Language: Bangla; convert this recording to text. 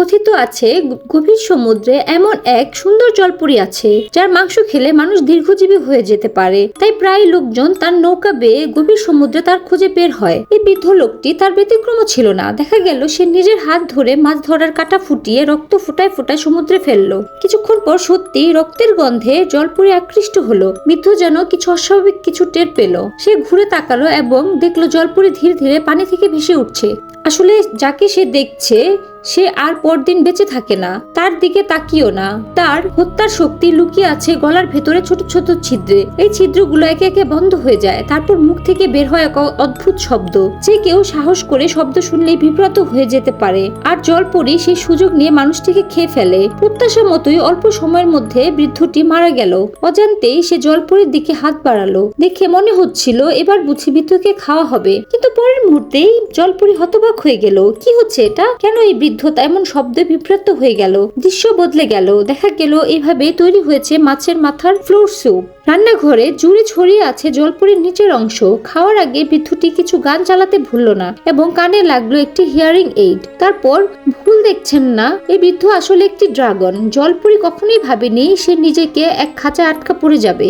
কথিত আছে গভীর সমুদ্রে এমন এক সুন্দর জলপরি আছে যার মাংস খেলে মানুষ দীর্ঘজীবী হয়ে যেতে পারে। তাই প্রায় লোকজন তার নৌকা বেয়ে গভীর সমুদ্রে তার খোঁজে বের হয়। এই বৃদ্ধ লোকটি তার ব্যতিক্রমও ছিল না। দেখা গেল সে নিজের হাত ধরে মাছ ধরার কাঁটা ফুটিয়ে রক্ত ফোটায় ফোটায় সমুদ্রে ফেললো। কিছুক্ষণ পর সত্যি রক্তের গন্ধে জলপরি আকৃষ্ট হলো। বৃদ্ধ যেন কিছু অস্বাভাবিক কিছু টের পেল। সে ঘুরে তাকালো এবং দেখলো জলপরি ধীরে ধীরে পানি থেকে ভেসে উঠছে। আসলে যাকে সে দেখছে সে আর পরদিন বেঁচে থাকে না। তার দিকে তাকিও না। তার হত্যার শক্তি লুকিয়ে আছে গলার ভেতরে ছোট ছোট ছিদ্রে। এই ছিদ্রগুলো একে একে বন্ধ হয়ে যায়। তারপর মুখ থেকে বের হয় এক অদ্ভুত শব্দ। যে কেউ সাহস করে শব্দ শুনলেই বিব্রত হয়ে যেতে পারে। আর জলপরি সেই সুযোগ নিয়ে মানুষটিকে খেয়ে ফেলে। প্রত্যাশা মতোই অল্প সময়ের মধ্যে বৃদ্ধটি মারা গেল। অজান্তেই সে জলপরির দিকে হাত বাড়ালো। দেখে মনে হচ্ছিল এবার বুঝি বৃদ্ধকে খাওয়া হবে। কিন্তু পরের মুহূর্তেই জলপরি হতবাক হয়ে গেল। কি হচ্ছে এটা? কেন এই বৃদ্ধ এমন শব্দে বিভ্রান্ত হয়ে গেল? দৃশ্য বদলে গেল। দেখা গেল এইভাবে তৈরি হয়েছে মাছের মাথার ফ্লোর স্যুপ। রান্নাঘরে জুড়ে ছড়িয়ে আছে জলপরির নিচের অংশ। খাওয়ার আগে বৃদ্ধটি কিছু গান চালাতে ভুলল না এবং কানে লাগলো একটি হিয়ারিং এইড। তারপর ভুল দেখছেন না, এই বৃদ্ধ আসলে একটি ড্রাগন। জলপরি কখনোই ভাবেনি সে নিজেকে এক খাঁচায় আটকা পড়ে যাবে।